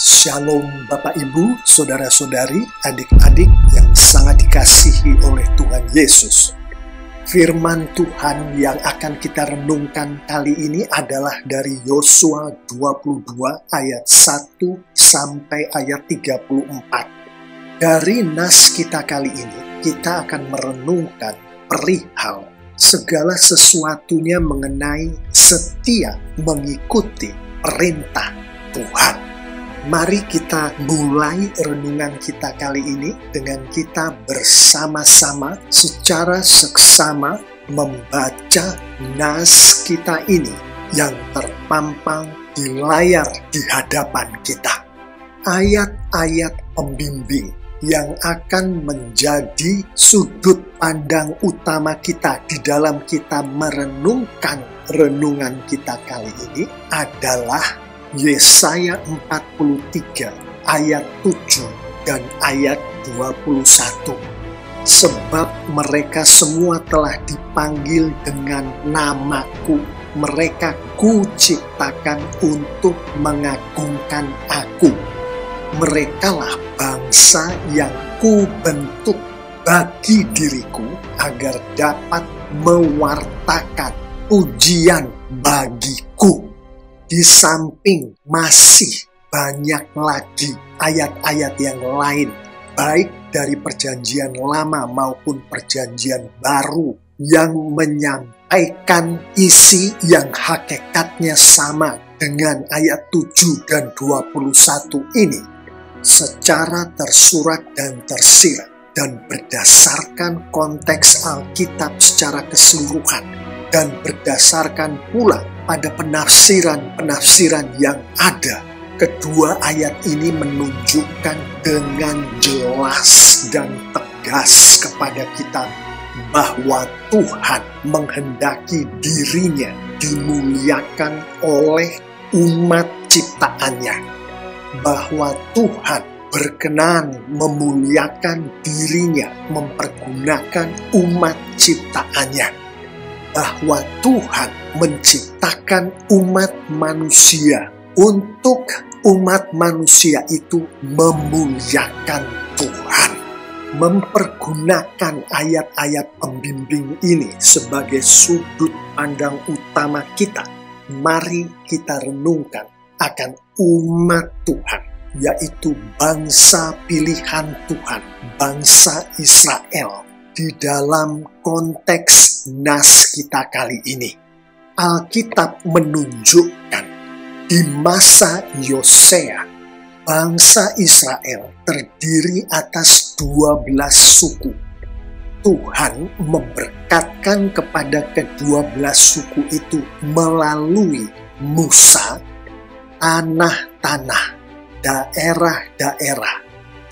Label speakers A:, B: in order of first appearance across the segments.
A: Shalom Bapak Ibu, Saudara-saudari, adik-adik yang sangat dikasihi oleh Tuhan Yesus. Firman Tuhan yang akan kita renungkan kali ini adalah dari Yosua 22 ayat 1 sampai ayat 34. Dari nas kita kali ini, kita akan merenungkan perihal segala sesuatunya mengenai setia mengikuti perintah Tuhan. Mari kita mulai renungan kita kali ini dengan kita bersama-sama secara seksama membaca nas kita ini yang terpampang di layar di hadapan kita. Ayat-ayat pembimbing yang akan menjadi sudut pandang utama kita di dalam kita merenungkan renungan kita kali ini adalah Yesaya 43 ayat 7 dan ayat 21. Sebab mereka semua telah dipanggil dengan namaku, mereka kuciptakan untuk mengagungkan aku. Merekalah bangsa yang kubentuk bagi diriku agar dapat mewartakan pujian bagiku. Di samping masih banyak lagi ayat-ayat yang lain, baik dari perjanjian lama maupun perjanjian baru, yang menyampaikan isi yang hakikatnya sama dengan ayat 7 dan 21 ini, secara tersurat dan tersirat dan berdasarkan konteks Alkitab secara keseluruhan, dan berdasarkan pula pada penafsiran-penafsiran yang ada. Kedua ayat ini menunjukkan dengan jelas dan tegas kepada kita bahwa Tuhan menghendaki dirinya dimuliakan oleh umat ciptaannya. Bahwa Tuhan berkenan memuliakan dirinya mempergunakan umat ciptaannya. Bahwa Tuhan menciptakan umat manusia untuk umat manusia itu memuliakan Tuhan. Mempergunakan ayat-ayat pembimbing ini sebagai sudut pandang utama kita. Mari kita renungkan akan umat Tuhan, yaitu bangsa pilihan Tuhan, bangsa Israel. Di dalam konteks nas kita kali ini, Alkitab menunjukkan di masa Yosea, bangsa Israel terdiri atas 12 suku. Tuhan memberkatkan kepada ke-12 suku itu melalui Musa, tanah-tanah, daerah-daerah,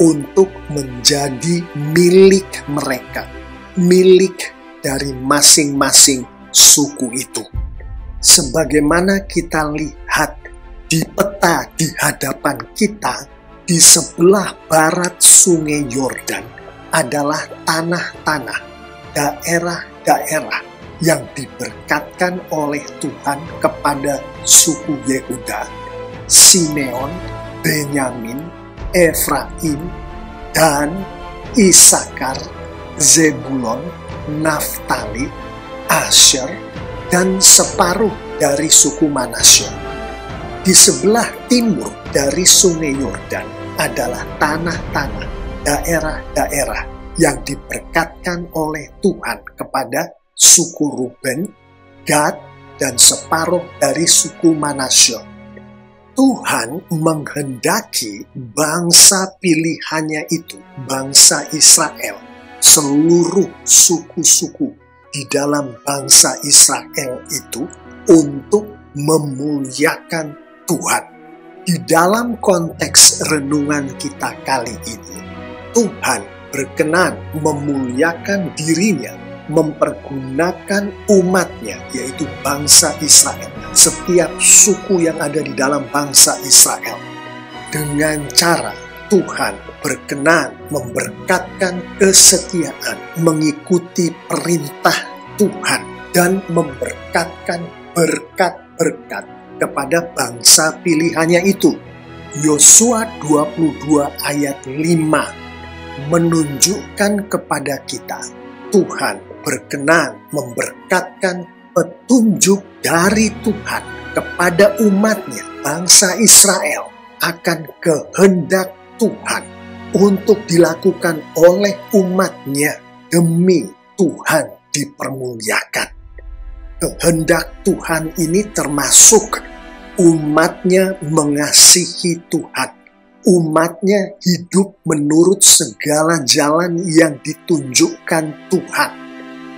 A: untuk menjadi milik mereka, milik dari masing-masing suku itu. Sebagaimana kita lihat di peta di hadapan kita, di sebelah barat sungai Yordan adalah tanah-tanah, daerah-daerah yang diberkatkan oleh Tuhan kepada suku Yehuda, Simeon, Benyamin, Efraim, dan Isakar, Zebulon, Naftali, Asher, dan separuh dari suku Manasye. Di sebelah timur dari sungai Yordan adalah tanah-tanah, daerah-daerah yang diberkatkan oleh Tuhan kepada suku Ruben, Gad, dan separuh dari suku Manasye. Tuhan menghendaki bangsa pilihannya itu, bangsa Israel, seluruh suku-suku di dalam bangsa Israel itu untuk memuliakan Tuhan. Di dalam konteks renungan kita kali ini, Tuhan berkenan memuliakan dirinya, mempergunakan umatnya, yaitu bangsa Israel, setiap suku yang ada di dalam bangsa Israel, dengan cara Tuhan berkenan memberkatkan kesetiaan, mengikuti perintah Tuhan, dan memberkatkan berkat-berkat kepada bangsa pilihannya itu. Yosua 22 ayat 5 menunjukkan kepada kita Tuhan berkenan memberkatkan petunjuk dari Tuhan kepada umatnya, bangsa Israel, akan kehendak Tuhan untuk dilakukan oleh umatnya demi Tuhan dipermuliakan. Kehendak Tuhan ini termasuk umatnya mengasihi Tuhan. Umatnya hidup menurut segala jalan yang ditunjukkan Tuhan.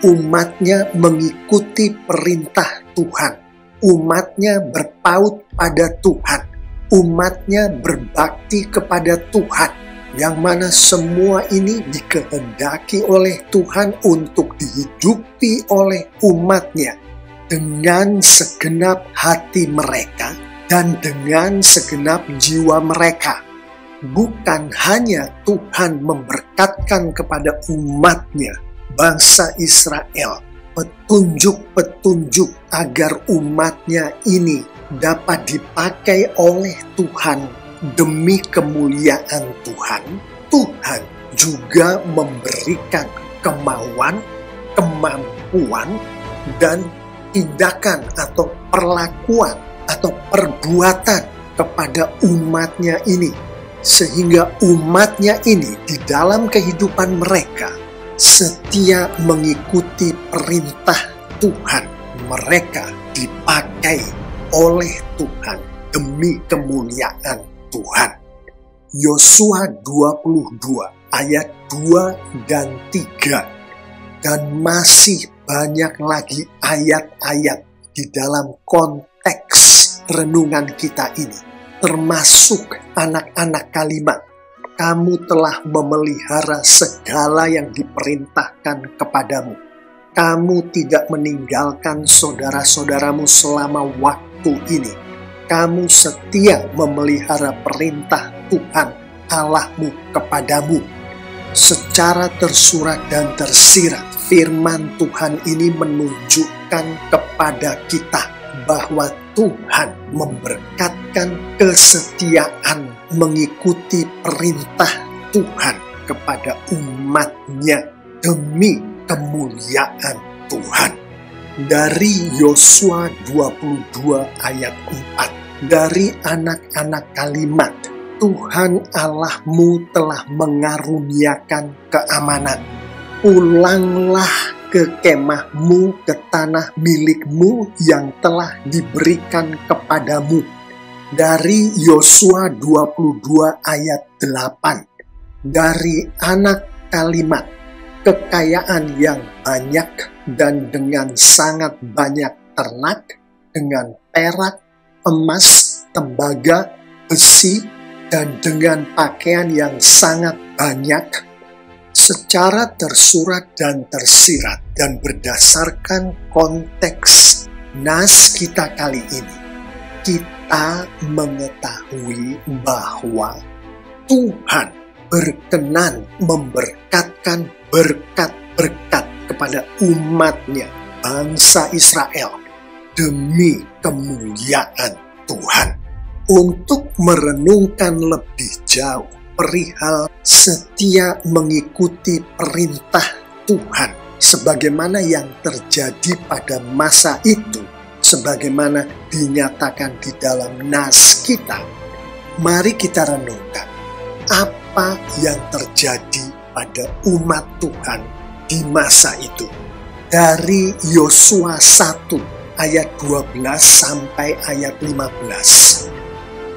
A: Umatnya mengikuti perintah Tuhan. Umatnya berpaut pada Tuhan. Umatnya berbakti kepada Tuhan. Yang mana semua ini dikehendaki oleh Tuhan untuk dihidupi oleh umatnya dengan segenap hati mereka dan dengan segenap jiwa mereka. Bukan hanya Tuhan memberkatkan kepada umatnya, bangsa Israel, petunjuk-petunjuk agar umatnya ini dapat dipakai oleh Tuhan demi kemuliaan Tuhan. Tuhan juga memberikan kemauan, kemampuan, dan tindakan atau perlakuan atau perbuatan kepada umatnya ini, sehingga umatnya ini di dalam kehidupan mereka setia mengikuti perintah Tuhan. Mereka dipakai oleh Tuhan demi kemuliaan Tuhan. Yosua 22 ayat 2 dan 3. Dan masih banyak lagi ayat-ayat di dalam konteks renungan kita ini, termasuk anak-anak kalimat. Kamu telah memelihara segala yang diperintahkan kepadamu. Kamu tidak meninggalkan saudara-saudaramu selama waktu ini. Kamu setia memelihara perintah Tuhan Allahmu kepadamu. Secara tersurat dan tersirat, firman Tuhan ini menunjukkan kepada kita bahwa Tuhan memberkatkan kesetiaan mengikuti perintah Tuhan kepada umatnya demi kemuliaan Tuhan. Dari Yosua 22 ayat 4, dari anak-anak kalimat, Tuhan Allahmu telah mengaruniakan keamanan. Pulanglah ke kemahmu, ke tanah milikmu yang telah diberikan kepadamu. Dari Yosua 22 ayat 8. Dari anak kalimat, kekayaan yang banyak dan dengan sangat banyak ternak, dengan perak, emas, tembaga, besi, dan dengan pakaian yang sangat banyak, secara tersurat dan tersirat dan berdasarkan konteks nas kita kali ini, kita mengetahui bahwa Tuhan berkenan memberkatkan berkat-berkat kepada umatnya, bangsa Israel, demi kemuliaan Tuhan. Untuk merenungkan lebih jauh perihal setia mengikuti perintah Tuhan sebagaimana yang terjadi pada masa itu, sebagaimana dinyatakan di dalam nas kita, mari kita renungkan apa yang terjadi pada umat Tuhan di masa itu. Dari Yosua 1 ayat 12 sampai ayat 15.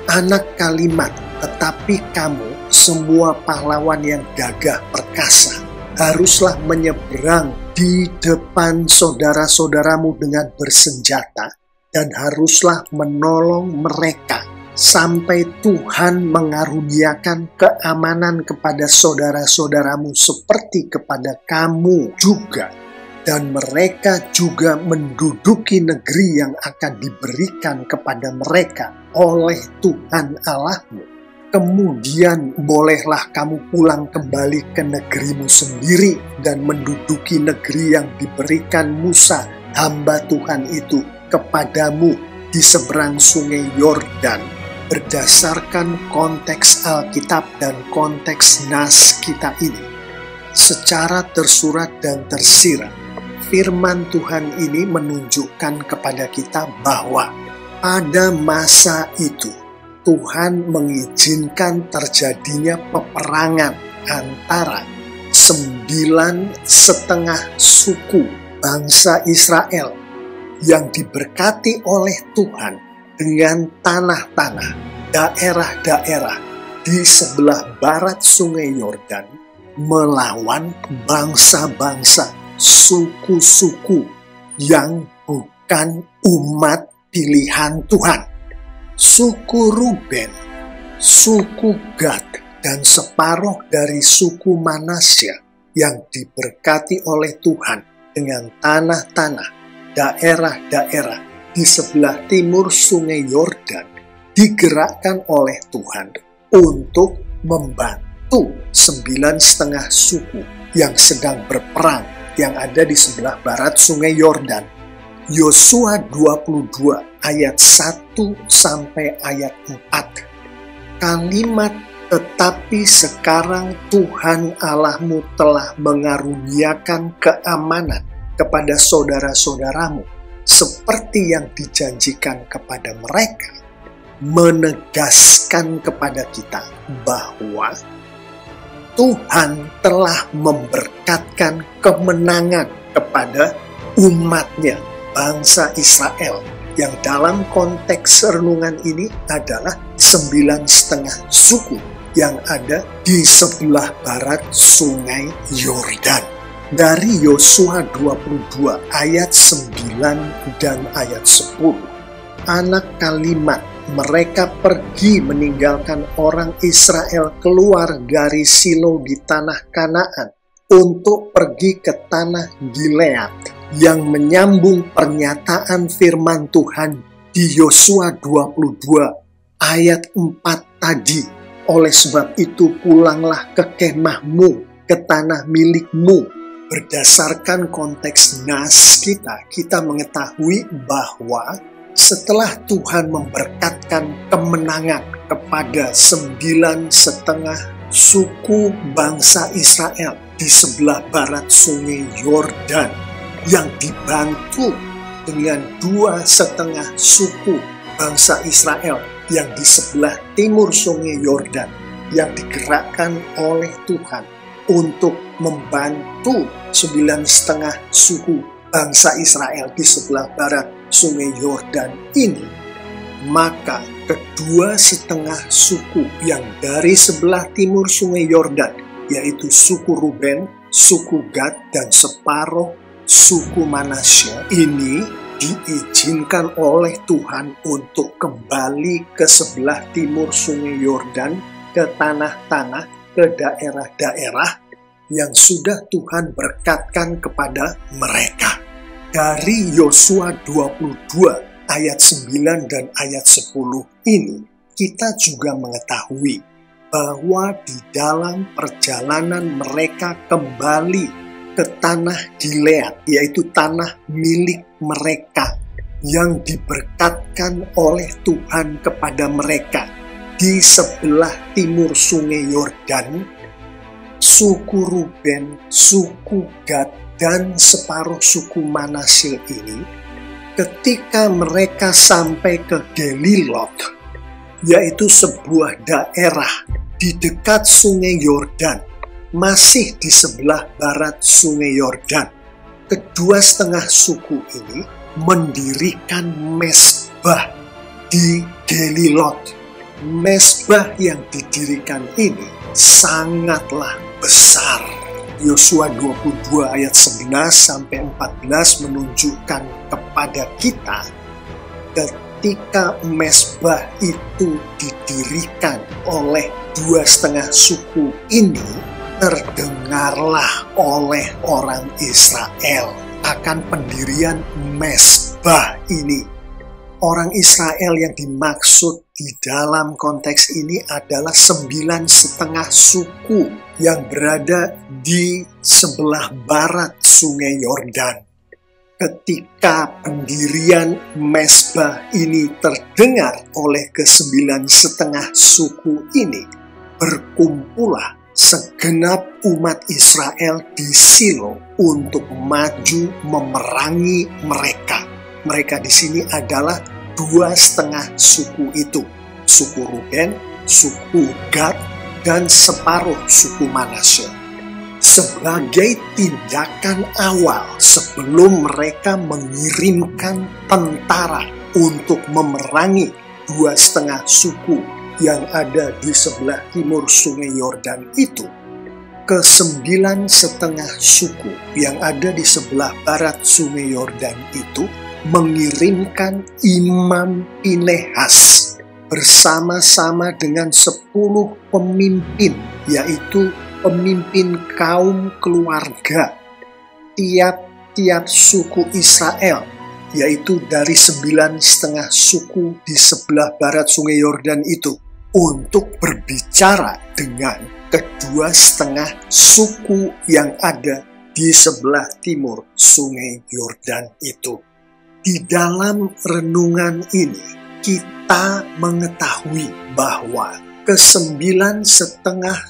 A: Anak kalimat, tetapi kamu semua pahlawan yang gagah perkasa haruslah menyeberang di depan saudara-saudaramu dengan bersenjata dan haruslah menolong mereka sampai Tuhan mengaruniakan keamanan kepada saudara-saudaramu seperti kepada kamu juga. Dan mereka juga menduduki negeri yang akan diberikan kepada mereka oleh Tuhan Allahmu. Kemudian bolehlah kamu pulang kembali ke negerimu sendiri dan menduduki negeri yang diberikan Musa, hamba Tuhan itu, kepadamu di seberang sungai Yordan. berdasarkan konteks Alkitab dan konteks nas kita ini, secara tersurat dan tersirat, firman Tuhan ini menunjukkan kepada kita bahwa pada masa itu Tuhan mengizinkan terjadinya peperangan antara 9,5 suku bangsa Israel yang diberkati oleh Tuhan dengan tanah-tanah, daerah-daerah di sebelah barat Sungai Yordan melawan bangsa-bangsa, suku-suku yang bukan umat pilihan Tuhan. Suku Ruben, suku Gad, dan separuh dari suku Manasya yang diberkati oleh Tuhan dengan tanah-tanah, daerah-daerah di sebelah timur Sungai Yordan digerakkan oleh Tuhan untuk membantu 9,5 suku yang sedang berperang yang ada di sebelah barat Sungai Yordan. Yosua 22 ayat 1 sampai ayat 4. Kalimat "Tetapi sekarang Tuhan Allahmu telah mengaruniakan keamanan kepada saudara-saudaramu seperti yang dijanjikan kepada mereka," menegaskan kepada kita bahwa Tuhan telah memberkatkan kemenangan kepada umatnya, bangsa Israel, yang dalam konteks renungan ini adalah 9,5 suku yang ada di sebelah barat Sungai Yordan. Dari Yosua 22 ayat 9 dan ayat 10, anak kalimat mereka pergi meninggalkan orang Israel keluar dari Silo di tanah Kanaan untuk pergi ke tanah Gilead, yang menyambung pernyataan firman Tuhan di Yosua 22 ayat 4 tadi. Oleh sebab itu pulanglah ke kemahmu, ke tanah milikmu. Berdasarkan konteks nas kita mengetahui bahwa setelah Tuhan memberkatkan kemenangan kepada 9,5 suku bangsa Israel di sebelah barat Sungai Yordan, yang dibantu dengan 2,5 suku bangsa Israel yang di sebelah timur Sungai Yordan, yang digerakkan oleh Tuhan untuk membantu 9,5 suku bangsa Israel di sebelah barat Sungai Yordan ini, maka kedua setengah suku yang dari sebelah timur Sungai Yordan, yaitu suku Ruben, suku Gad, dan separuh suku Manasya ini diizinkan oleh Tuhan untuk kembali ke sebelah timur Sungai Yordan, ke tanah-tanah, ke daerah-daerah yang sudah Tuhan berkatkan kepada mereka. Dari Yosua 22 ayat 9 dan ayat 10 ini, kita juga mengetahui bahwa di dalam perjalanan mereka kembali ke tanah Gilead, yaitu tanah milik mereka yang diberkatkan oleh Tuhan kepada mereka di sebelah timur Sungai Yordan, suku Ruben, suku Gad, dan separuh suku Manasye ini, ketika mereka sampai ke Gelilot, yaitu sebuah daerah di dekat Sungai Yordan, masih di sebelah barat Sungai Yordan, kedua setengah suku ini mendirikan mezbah di Gelilot. Mezbah yang didirikan ini sangatlah besar. Yosua 22 ayat 11 sampai 14 menunjukkan kepada kita ketika mezbah itu didirikan oleh 2,5 suku ini, terdengarlah oleh orang Israel akan pendirian mezbah ini. Orang Israel yang dimaksud di dalam konteks ini adalah 9,5 suku yang berada di sebelah barat Sungai Yordan. ketika pendirian mezbah ini terdengar oleh ke-9,5 suku ini, berkumpullah segenap umat Israel di Silo untuk maju memerangi mereka. Mereka di sini adalah 2,5 suku itu, suku Ruben, suku Gad, dan separuh suku Manasye. Sebagai tindakan awal sebelum mereka mengirimkan tentara untuk memerangi 2,5 suku yang ada di sebelah timur Sungai Yordan itu, ke-9,5 suku yang ada di sebelah barat Sungai Yordan itu mengirimkan Imam Pinehas bersama-sama dengan 10 pemimpin, yaitu pemimpin kaum keluarga tiap-tiap suku Israel, yaitu dari 9,5 suku di sebelah barat Sungai Yordan itu, untuk berbicara dengan ke-2,5 suku yang ada di sebelah timur Sungai Yordan itu. Di dalam renungan ini, kita mengetahui bahwa ke-9,5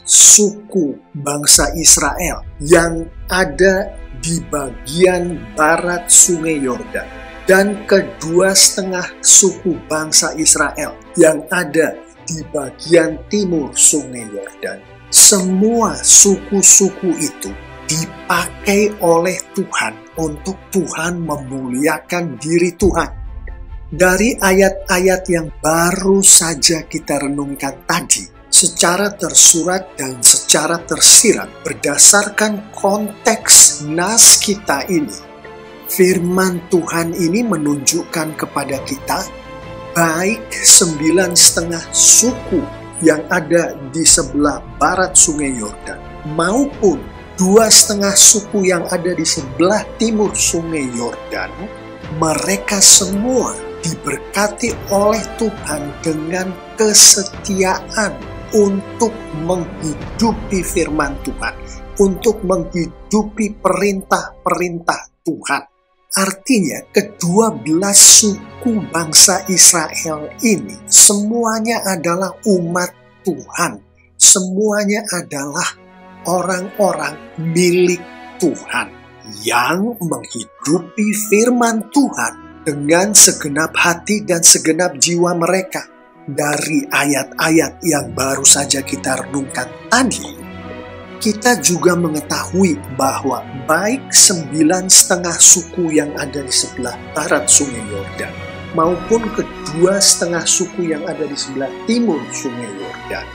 A: suku bangsa Israel yang ada di bagian barat Sungai Yordan dan ke-2,5 suku bangsa Israel yang ada di bagian timur Sungai Yordan, semua suku-suku itu dipakai oleh Tuhan untuk Tuhan memuliakan diri Tuhan. Dari ayat-ayat yang baru saja kita renungkan tadi, secara tersurat dan secara tersirat berdasarkan konteks nas kita ini, firman Tuhan ini menunjukkan kepada kita baik 9,5 suku yang ada di sebelah barat Sungai Yordan maupun 2,5 suku yang ada di sebelah timur Sungai Yordan, mereka semua diberkati oleh Tuhan dengan kesetiaan untuk menghidupi firman Tuhan, untuk menghidupi perintah-perintah Tuhan. Artinya, ke-12 suku bangsa Israel ini semuanya adalah umat Tuhan. Semuanya adalah orang-orang milik Tuhan yang menghidupi firman Tuhan dengan segenap hati dan segenap jiwa mereka. Dari ayat-ayat yang baru saja kita renungkan tadi, kita juga mengetahui bahwa baik 9,5 suku yang ada di sebelah barat Sungai Yordan maupun ke-2,5 suku yang ada di sebelah timur Sungai Yordan,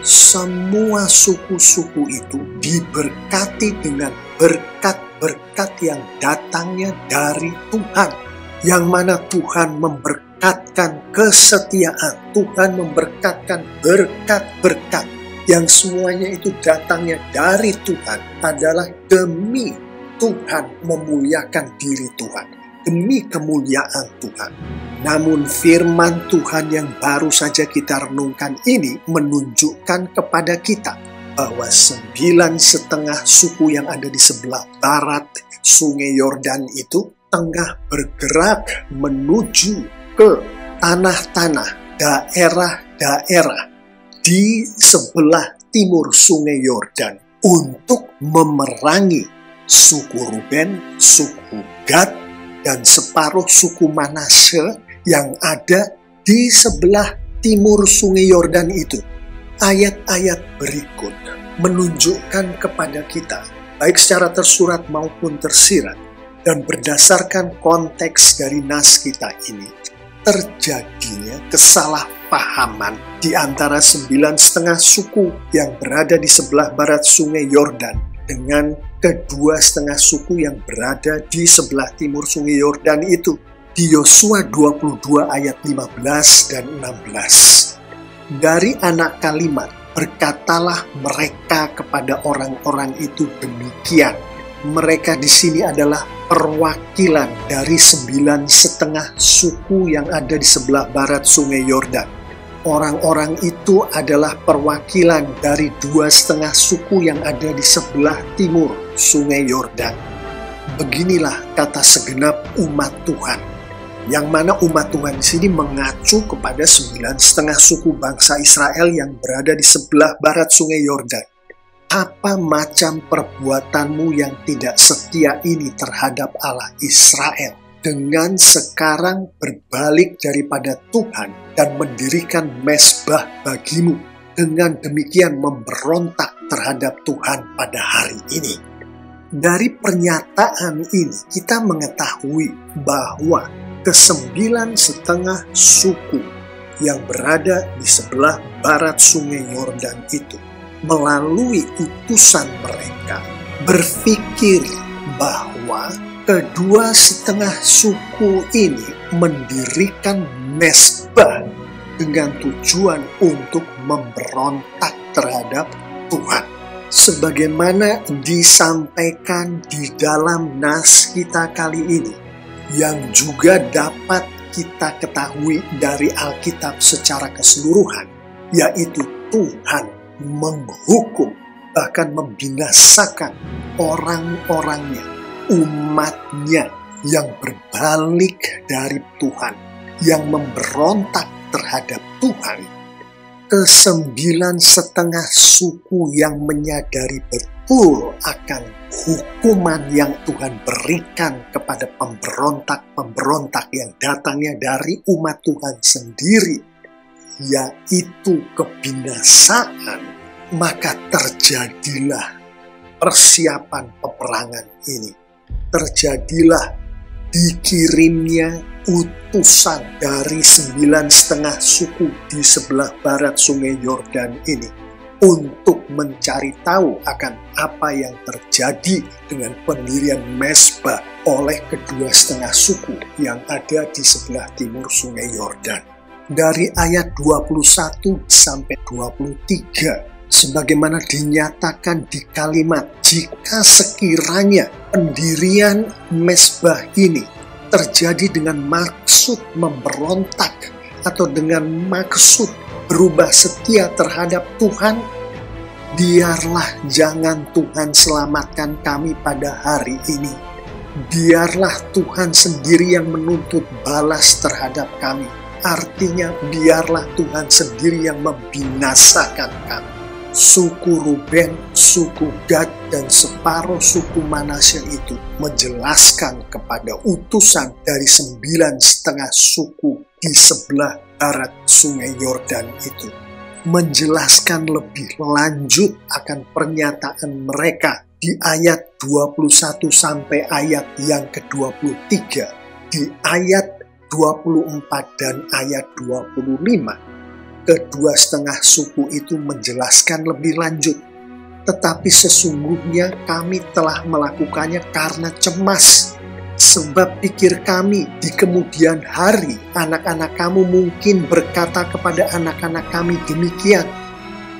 A: semua suku-suku itu diberkati dengan berkat-berkat yang datangnya dari Tuhan, yang mana Tuhan memberkatkan kesetiaan, Tuhan memberkatkan berkat-berkat yang semuanya itu datangnya dari Tuhan, adalah demi Tuhan memuliakan diri Tuhan, demi kemuliaan Tuhan. Namun firman Tuhan yang baru saja kita renungkan ini menunjukkan kepada kita bahwa 9,5 suku yang ada di sebelah barat Sungai Yordan itu tengah bergerak menuju ke tanah-tanah, daerah-daerah di sebelah timur Sungai Yordan untuk memerangi suku Ruben, suku Gad, dan separuh suku Manasye yang ada di sebelah timur Sungai Yordan itu. Ayat-ayat berikut menunjukkan kepada kita, baik secara tersurat maupun tersirat, dan berdasarkan konteks dari nas kita ini, terjadinya kesalahpahaman di antara 9,5 suku yang berada di sebelah barat Sungai Yordan dengan ke-2,5 suku yang berada di sebelah timur Sungai Yordan itu. Di Yosua 22 ayat 15 dan 16. Dari anak kalimat, berkatalah mereka kepada orang-orang itu demikian. Mereka di sini adalah perwakilan dari 9,5 suku yang ada di sebelah barat Sungai Yordan. Orang-orang itu adalah perwakilan dari 2,5 suku yang ada di sebelah timur Sungai Yordan. Beginilah kata segenap umat Tuhan, yang mana umat Tuhan di sini mengacu kepada 9,5 suku bangsa Israel yang berada di sebelah barat sungai Yordan. Apa macam perbuatanmu yang tidak setia ini terhadap Allah Israel, dengan sekarang berbalik daripada Tuhan dan mendirikan mezbah bagimu, dengan demikian memberontak terhadap Tuhan pada hari ini. Dari pernyataan ini kita mengetahui bahwa ke-9,5 suku yang berada di sebelah barat sungai Yordan itu melalui utusan mereka berpikir bahwa kedua-setengah suku ini mendirikan mezbah dengan tujuan untuk memberontak terhadap Tuhan. Sebagaimana disampaikan di dalam nas kita kali ini, yang juga dapat kita ketahui dari Alkitab secara keseluruhan, yaitu Tuhan menghukum, bahkan membinasakan orang-orangnya, umatnya yang berbalik dari Tuhan, yang memberontak terhadap Tuhan. Ke-9,5 suku yang menyadari betul akan hukuman yang Tuhan berikan kepada pemberontak-pemberontak yang datangnya dari umat Tuhan sendiri, yaitu kebinasaan, maka terjadilah persiapan peperangan ini. Terjadilah dikirimnya utusan dari 9,5 suku di sebelah barat sungai Yordan ini untuk mencari tahu akan apa yang terjadi dengan pendirian mezbah oleh kedua-setengah suku yang ada di sebelah timur sungai Yordan. Dari ayat 21 sampai 23, sebagaimana dinyatakan di kalimat, jika sekiranya pendirian mezbah ini terjadi dengan maksud memberontak atau dengan maksud berubah setia terhadap Tuhan, biarlah jangan Tuhan selamatkan kami pada hari ini. Biarlah Tuhan sendiri yang menuntut balas terhadap kami. Artinya biarlah Tuhan sendiri yang membinasakan kami. Suku Ruben, suku Gad, dan separuh suku Manasye itu menjelaskan kepada utusan dari 9,5 suku di sebelah barat sungai Yordan itu, menjelaskan lebih lanjut akan pernyataan mereka di ayat 21 sampai ayat yang ke-23, di ayat 24 dan ayat 25. Kedua-setengah suku itu menjelaskan lebih lanjut, tetapi sesungguhnya kami telah melakukannya karena cemas, sebab pikir kami di kemudian hari anak-anak kamu mungkin berkata kepada anak-anak kami demikian,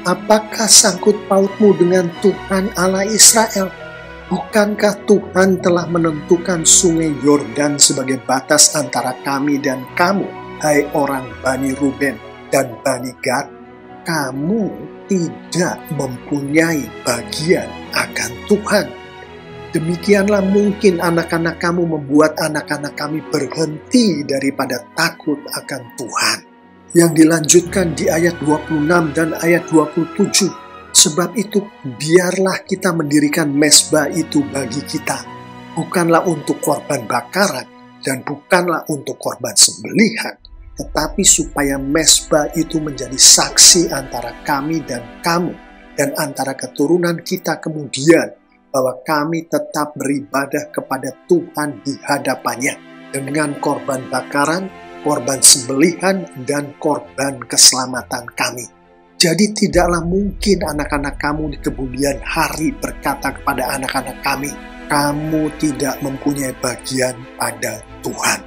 A: apakah sangkut pautmu dengan Tuhan Allah Israel? Bukankah Tuhan telah menentukan sungai Yordan sebagai batas antara kami dan kamu, hai orang Bani Ruben dan Bani Gad? Kamu tidak mempunyai bagian akan Tuhan. Demikianlah mungkin anak-anak kamu membuat anak-anak kami berhenti daripada takut akan Tuhan. Yang dilanjutkan di ayat 26 dan ayat 27. Sebab itu biarlah kita mendirikan mezbah itu bagi kita, bukanlah untuk korban bakaran dan bukanlah untuk korban sembelihan, tetapi supaya mezbah itu menjadi saksi antara kami dan kamu, dan antara keturunan kita kemudian, bahwa kami tetap beribadah kepada Tuhan di hadapannya, dengan korban bakaran, korban sembelihan, dan korban keselamatan kami. Jadi tidaklah mungkin anak-anak kamu di kemudian hari berkata kepada anak-anak kami, kamu tidak mempunyai bagian pada Tuhan.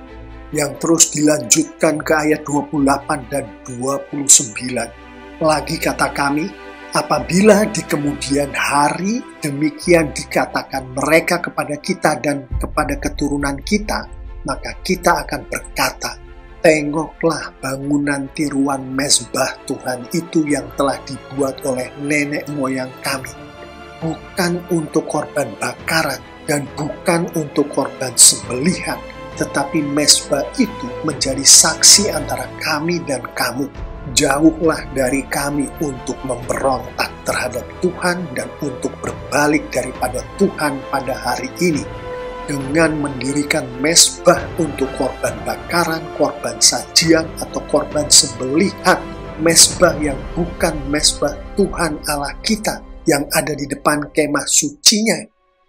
A: Yang terus dilanjutkan ke ayat 28 dan 29. Lagi kata kami, apabila di kemudian hari demikian dikatakan mereka kepada kita dan kepada keturunan kita, maka kita akan berkata, tengoklah bangunan tiruan mezbah Tuhan itu yang telah dibuat oleh nenek moyang kami, bukan untuk korban bakaran dan bukan untuk korban sembelihan, tetapi mezbah itu menjadi saksi antara kami dan kamu. Jauhlah dari kami untuk memberontak terhadap Tuhan dan untuk berbalik daripada Tuhan pada hari ini dengan mendirikan mezbah untuk korban bakaran, korban sajian, atau korban sembelihan. Mezbah yang bukan mezbah Tuhan Allah kita yang ada di depan kemah sucinya.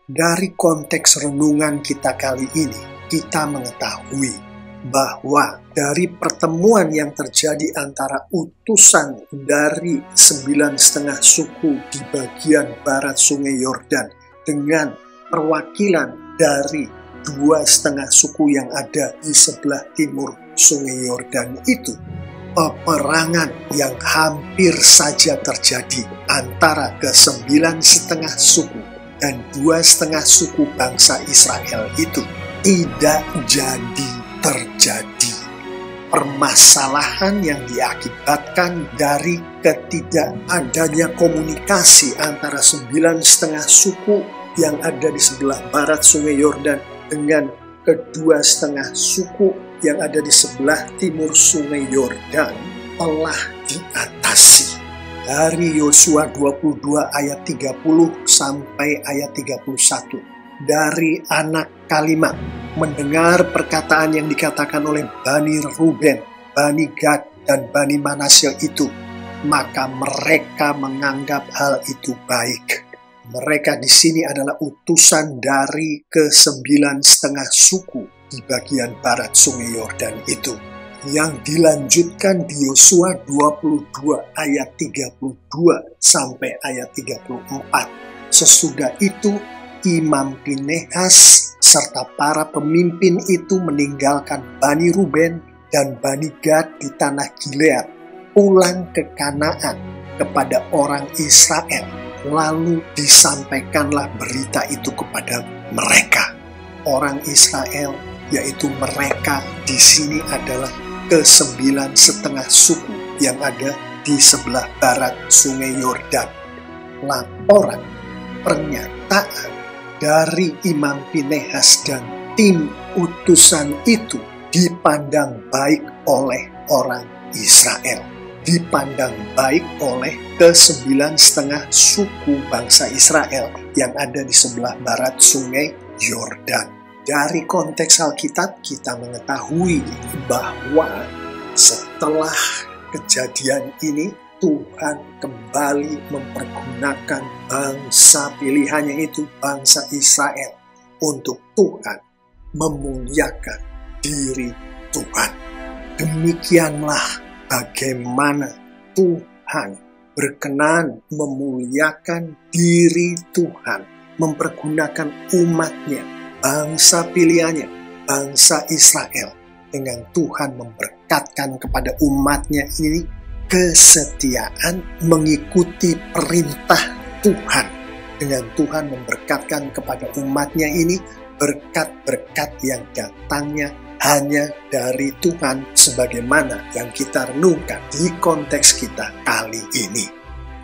A: Dari konteks renungan kita kali ini, kita mengetahui bahwa dari pertemuan yang terjadi antara utusan dari 9,5 suku di bagian barat Sungai Yordan dengan perwakilan dari 2,5 suku yang ada di sebelah timur Sungai Yordan itu, peperangan yang hampir saja terjadi antara ke-9,5 suku dan 2,5 suku bangsa Israel itu tidak jadi terjadi. Permasalahan yang diakibatkan dari ketidakadanya komunikasi antara 9,5 suku yang ada di sebelah barat Sungai Yordan dengan ke-2,5 suku yang ada di sebelah timur Sungai Yordan telah diatasi. Dari Yosua 22 ayat 30 sampai ayat 31. Dari anak kalimat mendengar perkataan yang dikatakan oleh Bani Ruben, Bani Gad, dan Bani Manasye itu, maka mereka menganggap hal itu baik. Mereka di sini adalah utusan dari ke-9,5 suku di bagian barat Sungai Yordan itu, yang dilanjutkan di Yosua 22 ayat 32 sampai ayat 34. Sesudah itu Imam Pinehas serta para pemimpin itu meninggalkan Bani Ruben dan Bani Gad di tanah Gilead, pulang ke Kanaan kepada orang Israel. Lalu disampaikanlah berita itu kepada mereka. Orang Israel, yaitu mereka di sini adalah ke-9,5 suku yang ada di sebelah barat Sungai Yordan. Laporan, pernyataan dari Imam Pinehas dan tim utusan itu dipandang baik oleh orang Israel, dipandang baik oleh ke-9,5 suku bangsa Israel yang ada di sebelah barat Sungai Yordan. Dari konteks Alkitab kita mengetahui bahwa setelah kejadian ini Tuhan kembali mempergunakan bangsa pilihannya itu, bangsa Israel, untuk Tuhan memuliakan diri Tuhan. Demikianlah bagaimana Tuhan berkenan memuliakan diri Tuhan, mempergunakan umatnya, bangsa pilihannya, bangsa Israel, dengan Tuhan memberkatkan kepada umatnya ini kesetiaan mengikuti perintah Tuhan. Dengan Tuhan memberkatkan kepada umatnya ini berkat-berkat yang datangnya hanya dari Tuhan, sebagaimana yang kita renungkan di konteks kita kali ini.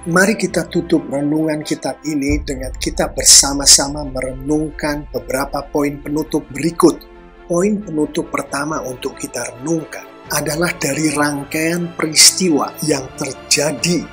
A: Mari kita tutup renungan kitab ini dengan kita bersama-sama merenungkan beberapa poin penutup berikut. Poin penutup pertama untuk kita renungkan adalah dari rangkaian peristiwa yang terjadi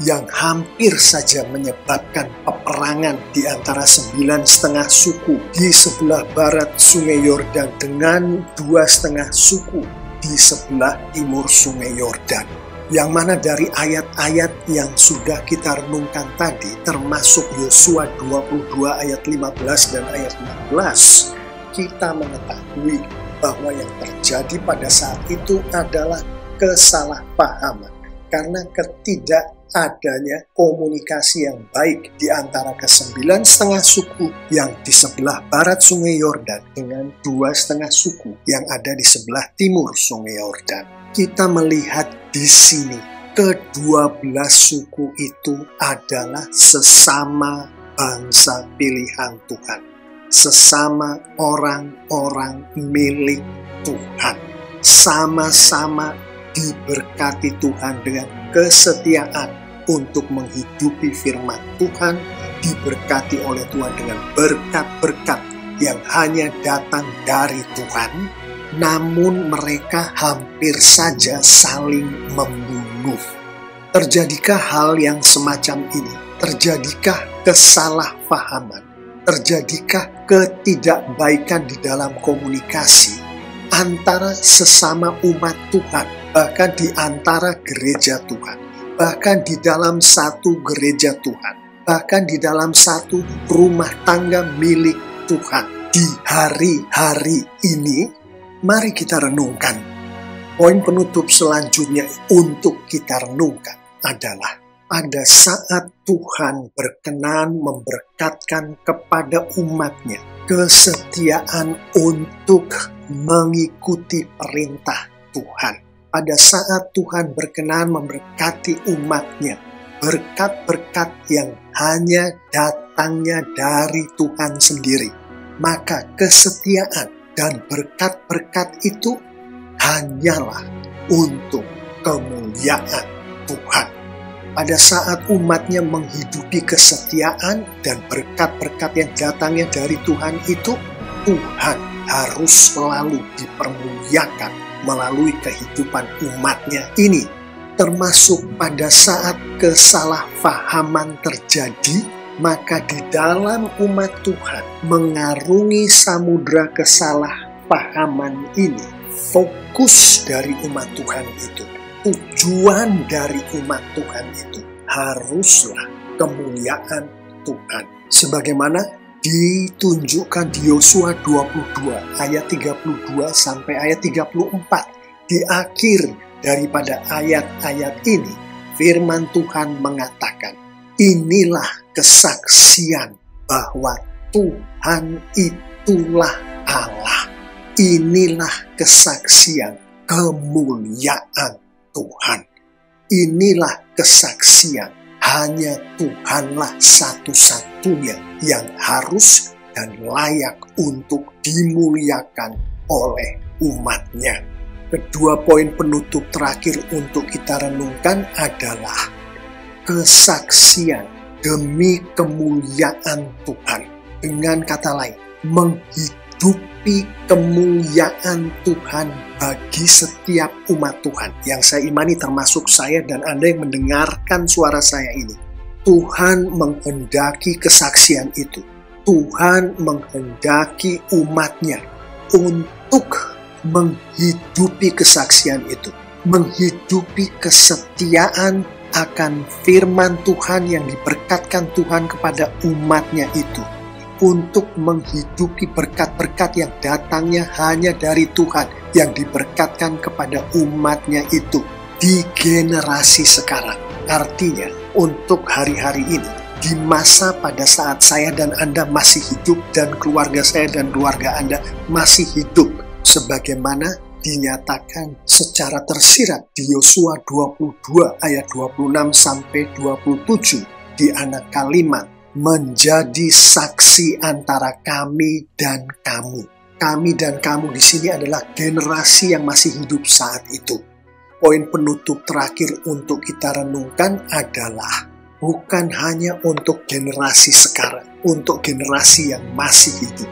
A: yang hampir saja menyebabkan peperangan di antara 9,5 suku di sebelah barat Sungai Yordan dengan 2,5 suku di sebelah timur Sungai Yordan. Yang mana dari ayat-ayat yang sudah kita renungkan tadi, termasuk Yosua 22 ayat 15 dan ayat 16, kita mengetahui bahwa yang terjadi pada saat itu adalah kesalahpahaman karena ketidakadanya komunikasi yang baik di antara ke-9,5 suku yang di sebelah barat Sungai Yordan dengan 2,5 suku yang ada di sebelah timur Sungai Yordan. Kita melihat di sini ke-12 suku itu adalah sesama bangsa pilihan Tuhan, sesama orang-orang milik Tuhan, sama-sama diberkati Tuhan dengan kesetiaan untuk menghidupi firman Tuhan diberkati oleh Tuhan dengan berkat-berkat yang hanya datang dari Tuhan, namun mereka hampir saja saling membunuh. Terjadikah hal yang semacam ini? Terjadikah kesalahpahaman? Terjadikah ketidakbaikan di dalam komunikasi antara sesama umat Tuhan, bahkan di antara gereja Tuhan, bahkan di dalam satu gereja Tuhan, bahkan di dalam satu rumah tangga milik Tuhan? Di hari-hari ini, mari kita renungkan. Poin penutup selanjutnya untuk kita renungkan adalah pada saat Tuhan berkenan memberkatkan kepada umatnya kesetiaan untuk mengikuti perintah Tuhan. Pada saat Tuhan berkenan memberkati umatnya, berkat-berkat yang hanya datangnya dari Tuhan sendiri, maka kesetiaan dan berkat-berkat itu hanyalah untuk kemuliaan Tuhan. Pada saat umatnya menghidupi kesetiaan dan berkat-berkat yang datangnya dari Tuhan itu, Tuhan harus selalu dipermuliakan melalui kehidupan umatnya ini. Termasuk pada saat kesalahpahaman terjadi, maka di dalam umat Tuhan mengarungi samudra kesalahpahaman ini, fokus dari umat Tuhan itu, tujuan dari umat Tuhan itu haruslah kemuliaan Tuhan. Sebagaimana ditunjukkan di Yosua 22 ayat 32 sampai ayat 34. Di akhir daripada ayat-ayat ini, firman Tuhan mengatakan, inilah kesaksian bahwa Tuhan itulah Allah. Inilah kesaksian kemuliaan Tuhan. Inilah kesaksian hanya Tuhanlah satu-satunya yang harus dan layak untuk dimuliakan oleh umatnya. Kedua poin penutup terakhir untuk kita renungkan adalah kesaksian demi kemuliaan Tuhan. Dengan kata lain, menghidupi kemuliaan Tuhan bagi setiap umat Tuhan. Yang saya imani termasuk saya dan Anda yang mendengarkan suara saya ini. Tuhan menghendaki kesaksian itu. Tuhan menghendaki umatnya untuk menghidupi kesaksian itu. Menghidupi kesetiaan akan firman Tuhan yang diberkatkan Tuhan kepada umatnya itu. Untuk menghidupi berkat-berkat yang datangnya hanya dari Tuhan, yang diberkatkan kepada umatnya itu di generasi sekarang. Artinya, untuk hari-hari ini, di masa pada saat saya dan Anda masih hidup dan keluarga saya dan keluarga Anda masih hidup, sebagaimana dinyatakan secara tersirat di Yosua 22 ayat 26 sampai 27 di anak kalimat, menjadi saksi antara kami dan kamu. Kami dan kamu di sini adalah generasi yang masih hidup saat itu. Poin penutup terakhir untuk kita renungkan adalah bukan hanya untuk generasi sekarang, untuk generasi yang masih hidup.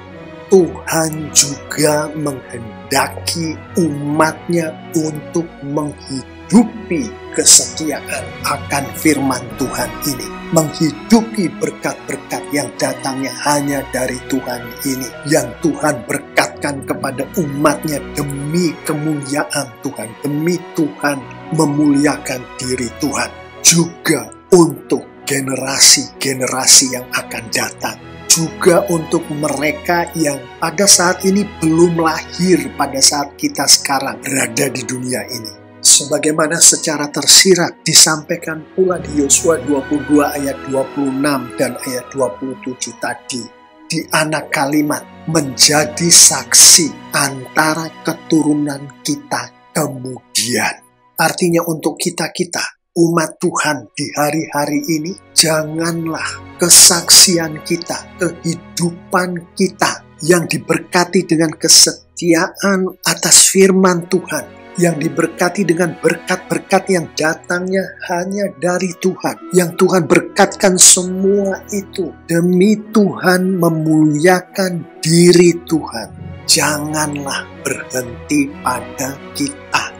A: Tuhan juga menghendaki umatnya untuk menghidupi kesetiaan akan firman Tuhan ini. Menghidupi berkat-berkat yang datangnya hanya dari Tuhan ini. Yang Tuhan berkatkan kepada umatnya demi kemuliaan Tuhan. Demi Tuhan memuliakan diri Tuhan. Juga untuk generasi-generasi yang akan datang. Juga untuk mereka yang pada saat ini belum lahir pada saat kita sekarang berada di dunia ini. Sebagaimana secara tersirat disampaikan pula di Yosua 22 ayat 26 dan ayat 27 tadi. Di anak kalimat, menjadi saksi antara keturunan kita kemudian. Artinya untuk kita-kita, umat Tuhan di hari-hari ini, janganlah kesaksian kita, kehidupan kita yang diberkati dengan kesetiaan atas firman Tuhan, yang diberkati dengan berkat-berkat yang datangnya hanya dari Tuhan, yang Tuhan berkatkan semua itu demi Tuhan memuliakan diri Tuhan. Janganlah berhenti pada kita.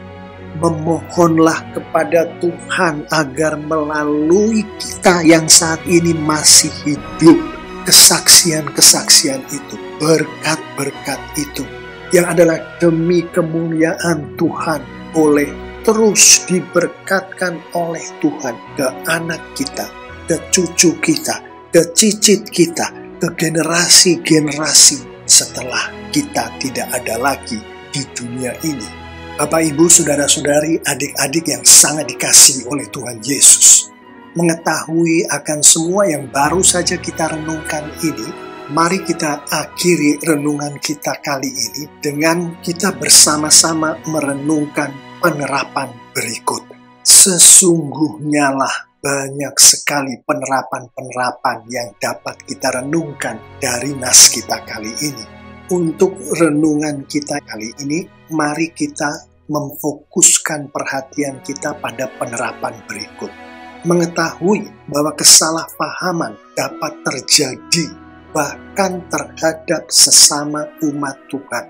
A: Memohonlah kepada Tuhan agar melalui kita yang saat ini masih hidup, kesaksian-kesaksian itu, berkat-berkat itu, yang adalah demi kemuliaan Tuhan, boleh terus diberkatkan oleh Tuhan ke anak kita, ke cucu kita, ke cicit kita, ke generasi-generasi setelah kita tidak ada lagi di dunia ini. Bapak, Ibu, saudara-saudari, adik-adik yang sangat dikasihi oleh Tuhan Yesus, mengetahui akan semua yang baru saja kita renungkan ini, mari kita akhiri renungan kita kali ini dengan kita bersama-sama merenungkan penerapan berikut. Sesungguhnya lah banyak sekali penerapan-penerapan yang dapat kita renungkan dari nas kita kali ini. Untuk renungan kita kali ini, mari kita memfokuskan perhatian kita pada penerapan berikut. Mengetahui bahwa kesalahpahaman dapat terjadi bahkan terhadap sesama umat Tuhan,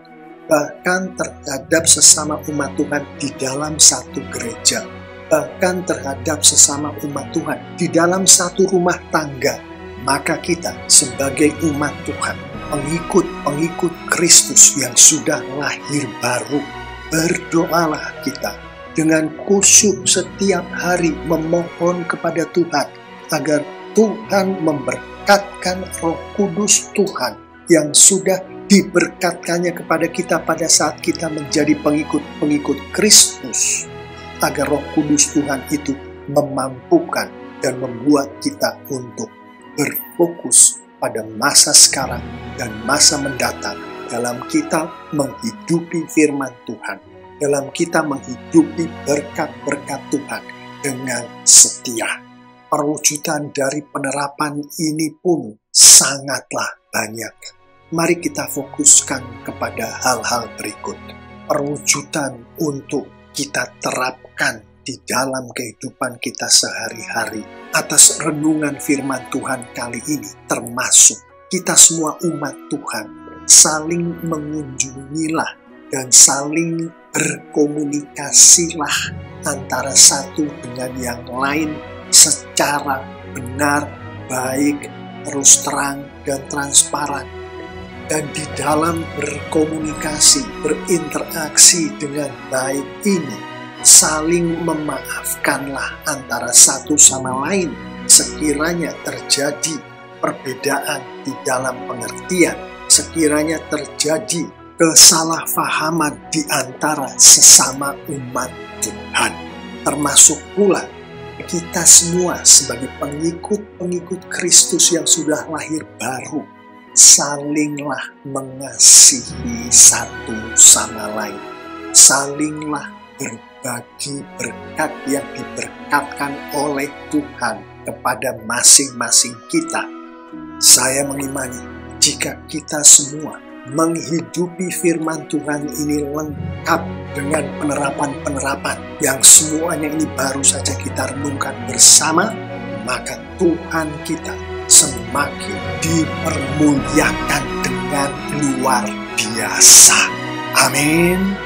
A: bahkan terhadap sesama umat Tuhan di dalam satu gereja, bahkan terhadap sesama umat Tuhan di dalam satu rumah tangga. Maka kita sebagai umat Tuhan, pengikut-pengikut Kristus yang sudah lahir baru, berdoalah kita dengan khusyuk setiap hari memohon kepada Tuhan agar Tuhan memberkatkan Roh Kudus Tuhan yang sudah diberkatkannya kepada kita pada saat kita menjadi pengikut-pengikut Kristus, agar Roh Kudus Tuhan itu memampukan dan membuat kita untuk berfokus pada masa sekarang dan masa mendatang dalam kita menghidupi firman Tuhan, dalam kita menghidupi berkat-berkat Tuhan dengan setia. Perwujudan dari penerapan ini pun sangatlah banyak. Mari kita fokuskan kepada hal-hal berikut. Perwujudan untuk kita terapkan di dalam kehidupan kita sehari-hari atas renungan firman Tuhan kali ini, termasuk kita semua umat Tuhan saling mengunjungilah dan saling berkomunikasilah antara satu dengan yang lain secara benar, baik, terus terang, dan transparan. Dan di dalam berkomunikasi, berinteraksi dengan baik ini, saling memaafkanlah antara satu sama lain sekiranya terjadi perbedaan di dalam pengertian, sekiranya terjadi kesalahpahaman di antara sesama umat Tuhan. Termasuk pula kita semua sebagai pengikut-pengikut Kristus yang sudah lahir baru, salinglah mengasihi satu sama lain, salinglah berbagi berkat yang diberkatkan oleh Tuhan kepada masing-masing kita. Saya mengimani jika kita semua menghidupi firman Tuhan ini lengkap dengan penerapan-penerapan yang semuanya ini baru saja kita renungkan bersama, maka Tuhan kita semakin dipermuliakan dengan luar biasa. Amin.